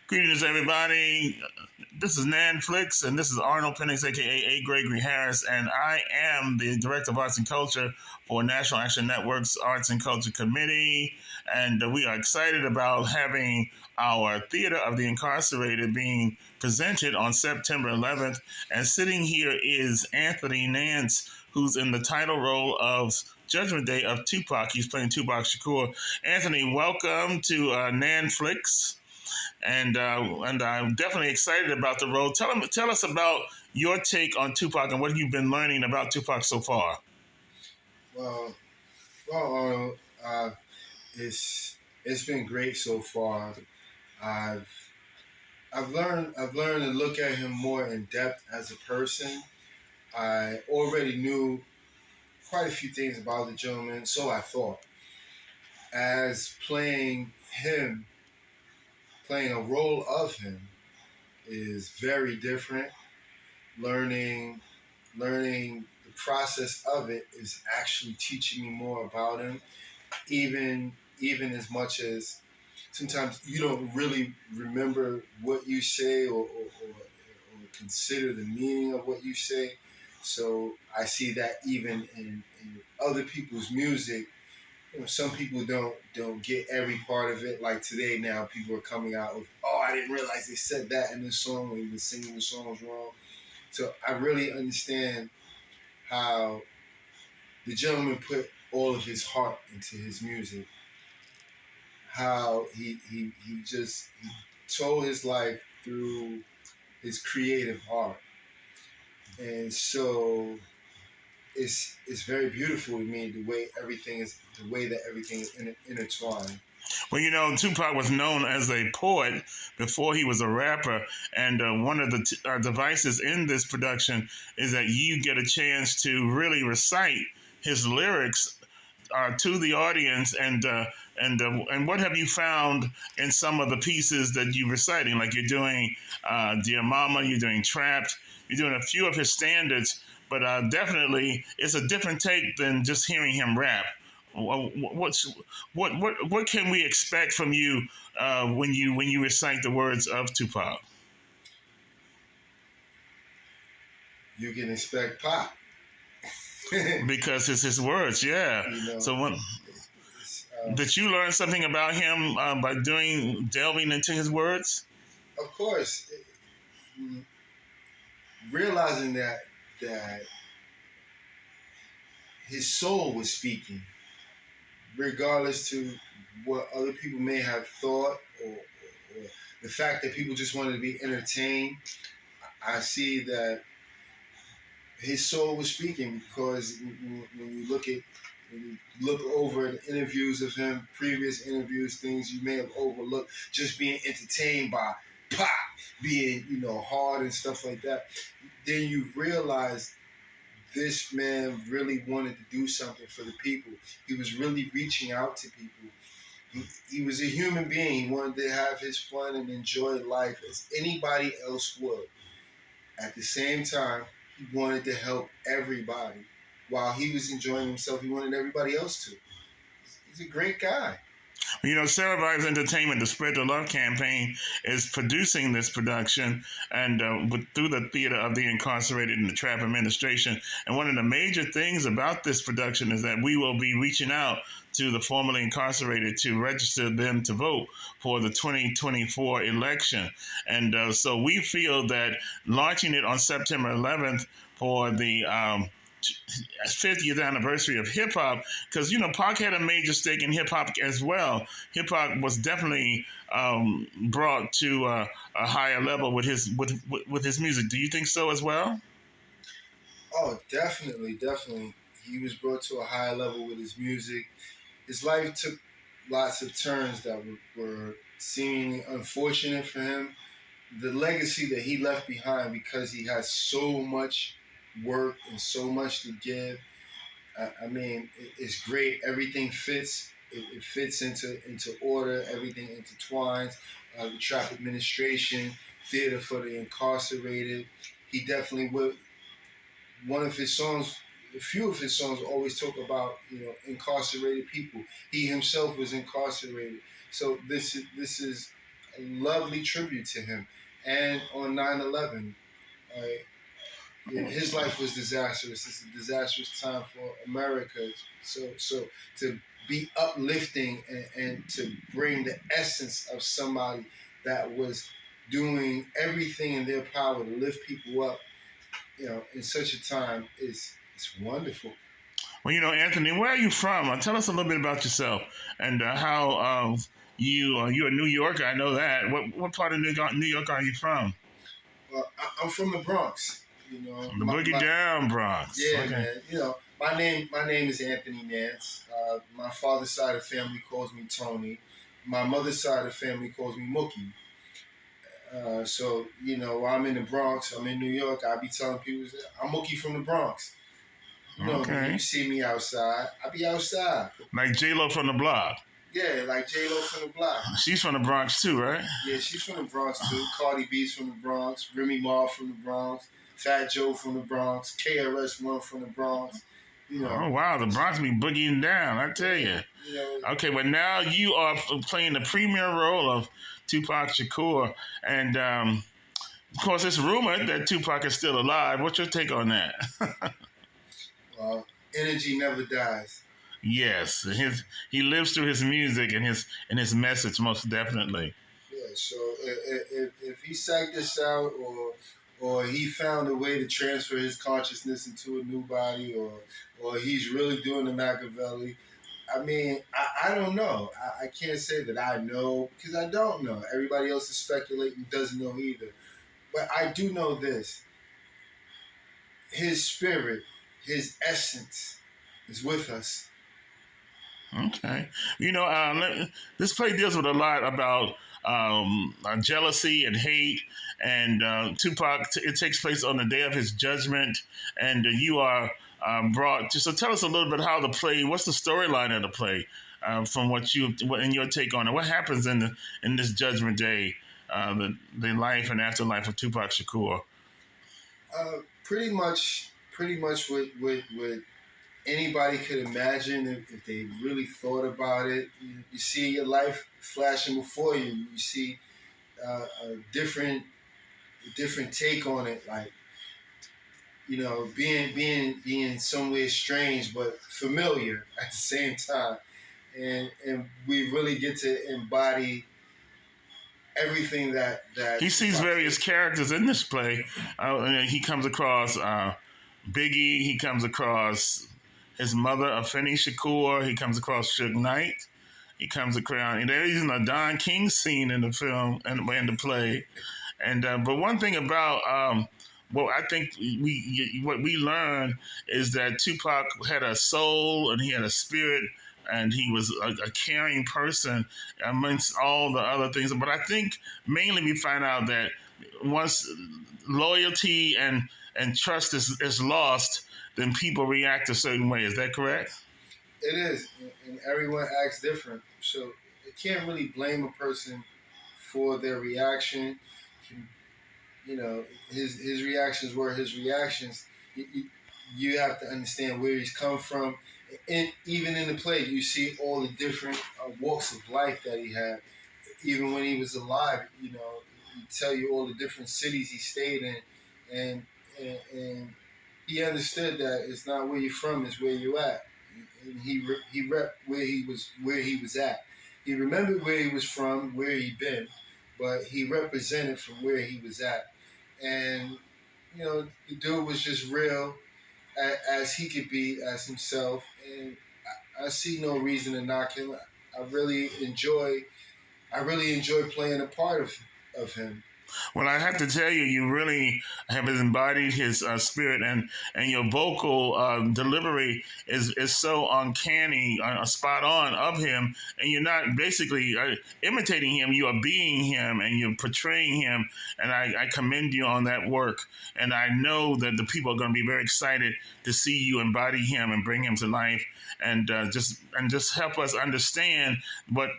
Greetings, everybody. This is Nan-Flix, and this is Arnold Penix, a.k.a. A. Gregory Harris, and I am the Director of Arts and Culture for National Action Network's Arts and Culture Committee, and we are excited about having our Theater of the Incarcerated being presented on September 11th, and sitting here is Anthony Nance, who's in the title role of Judgment Day of Tupac. He's playing Tupac Shakur. Anthony, welcome to Nan-Flix. And I'm definitely excited about the role. Tell us about your take on Tupac and what you've been learning about Tupac so far. Well, Arnold, it's been great so far. I've I've learned to look at him more in depth as a person. I already knew quite a few things about the gentleman, so I thought. As playing a role of him is very different. Learning learning the process of it is actually teaching me more about him. Even as much as sometimes you don't really remember what you say or consider the meaning of what you say. So I see that even in other people's music. Some people don't get every part of it. Like today now, people are coming out with, "Oh, I didn't realize they said that in the song, or even singing the songs wrong." So I really understand how the gentleman put all of his heart into his music. How he told his life through his creative art, and so it's very beautiful to me the way that everything is intertwined. Well, Tupac was known as a poet before he was a rapper, and one of the devices in this production is that you get a chance to really recite his lyrics to the audience, and what have you found in some of the pieces that you're reciting? Like you're doing "Dear Mama," you're doing "Trapped," you're doing a few of his standards, but definitely it's a different take than just hearing him rap. What can we expect from you when you recite the words of Tupac? You can expect pop. Because it's his words, yeah. You know, So did you learn something about him by delving into his words? of course, realizing that his soul was speaking, regardless to what other people may have thought, or the fact that people just wanted to be entertained. I see that his soul was speaking because when you look over the interviews of him, previous interviews, things you may have overlooked, just being entertained by pop, being hard and stuff like that, then you realize this man really wanted to do something for the people. He was really reaching out to people. He was a human being. He wanted to have his fun and enjoy life as anybody else would. At the same time, he wanted to help everybody. While he was enjoying himself, he wanted everybody else to. He's a great guy. Sarah Vibes Entertainment, the Spread the Love campaign, is producing this production and through the Theater of the Incarcerated and the Trap Administration. And one of the major things about this production is that we will be reaching out to the formerly incarcerated to register them to vote for the 2024 election. And so we feel that launching it on September 11th for the 50th anniversary of hip hop, because Pac had a major stake in hip hop as well. Hip hop was definitely brought to a higher level with his music. Do you think so as well? Oh, definitely. He was brought to a higher level with his music. His life took lots of turns that were seemingly unfortunate for him. The legacy that he left behind, because he has so much work and so much to give. I mean, it's great. Everything fits. It fits into order. Everything intertwines. The trap administration, theater for the incarcerated. He definitely would. One of his songs, a few of his songs, always talk about incarcerated people. He himself was incarcerated. So this is a lovely tribute to him. And on 9/11, yeah, his life was disastrous. It's a disastrous time for America. So to be uplifting and to bring the essence of somebody that was doing everything in their power to lift people up, in such a time is it's wonderful. Well, Anthony, where are you from? Tell us a little bit about yourself and how you're a New Yorker. I know that. What part of New York are you from? Well, I'm from the Bronx. The boogie down Bronx. Yeah, Okay. man. My name is Anthony Nance. My father's side of the family calls me Tony. My mother's side of the family calls me Mookie. So while I'm in the Bronx, I'm in New York. I be telling people I'm Mookie from the Bronx. Okay. You see me outside, I be outside. Like J-Lo from the block. Yeah, like J-Lo from the block. She's from the Bronx too, right? Yeah, she's from the Bronx too. Cardi B's from the Bronx. Remy Ma from the Bronx. Fat Joe from the Bronx. KRS-One from the Bronx. Oh wow, the Bronx be boogieing down, I tell you. Okay, but now you are playing the premier role of Tupac Shakur, and of course it's rumored that Tupac is still alive. What's your take on that? Energy never dies. Yes, he lives through his music and his message, most definitely. Yeah, so if he psyched this out, or he found a way to transfer his consciousness into a new body, or he's really doing the Machiavelli. I mean, I don't know. I can't say that I know because I don't know. Everybody else is speculating, doesn't know either. But I do know this. His spirit, his essence is with us. Okay. This play deals with a lot about jealousy and hate. And Tupac, it takes place on the day of his judgment. And you are brought to. So tell us a little bit how the play, what's the storyline of the play from in your take on it? What happens in this judgment day, the life and afterlife of Tupac Shakur? Pretty much what anybody could imagine if they really thought about it. You see your life flashing before you. You see a different take on it, like being somewhere strange but familiar at the same time, and we really get to embody everything that he sees various characters in this play. He comes across Biggie. He comes across his mother, Afeni Shakur. He comes across Suge Knight. He comes across, and there's even a Don King scene in the film and in the play. And but one thing about I think what we learned is that Tupac had a soul and he had a spirit and he was a caring person amongst all the other things. But I think mainly we find out that once loyalty and trust is lost, then people react a certain way. Is that correct? It is, and everyone acts different. So you can't really blame a person for their reaction. His reactions were his reactions. You have to understand where he's come from. And even in the play, you see all the different walks of life that he had. Even when he was alive, he tell you all the different cities he stayed in, and he understood that it's not where you're from, it's where you at. And he rep where he was at. He remembered where he was from, where he'd been, but he represented from where he was at. And the dude was just real as he could be as himself, and I see no reason to knock him. I really enjoy playing a part of him. Well, I have to tell you, you really have embodied his spirit, and your vocal delivery is so uncanny, spot on of him, and you're not basically imitating him. You are being him, and you're portraying him, and I commend you on that work. And I know that the people are going to be very excited to see you embody him and bring him to life, and just help us understand what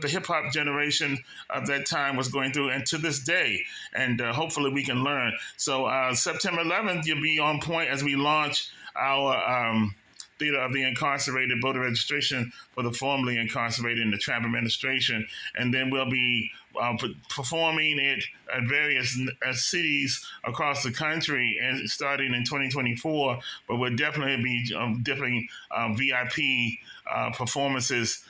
the hip hop generation of that time was going through, and to this day. And hopefully we can learn. So September 11th, you'll be on point as we launch our Theater of the Incarcerated, voter registration for the formerly incarcerated in the Trump administration. And then we'll be performing it at various cities across the country, and starting in 2024. But we'll definitely be VIP performances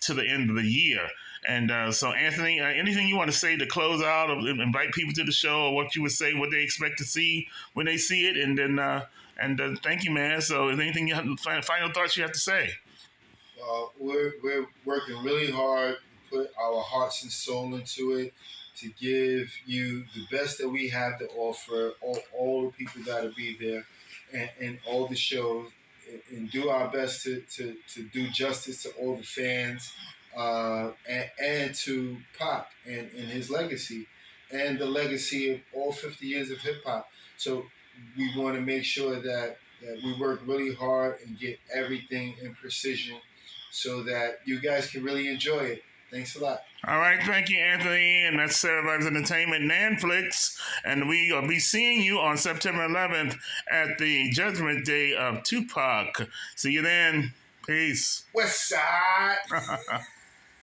to the end of the year. And so, Anthony, anything you want to say to close out, or invite people to the show, or what you would say, what they expect to see when they see it, and then thank you, man. So, is there anything you have, final thoughts you have to say? We're working really hard to put our hearts and soul into it, to give you the best that we have to offer. All the people got to be there, and all the shows, and do our best to do justice to all the fans, and to Pop and his legacy, and the legacy of all 50 years of hip hop. So we want to make sure that we work really hard and get everything in precision so that you guys can really enjoy it. Thanks a lot. All right, thank you, Anthony. And that's Sarah Vibes Entertainment, Nan-Flix. And we will be seeing you on September 11th at the Judgment Day of Tupac. See you then. Peace. West Side.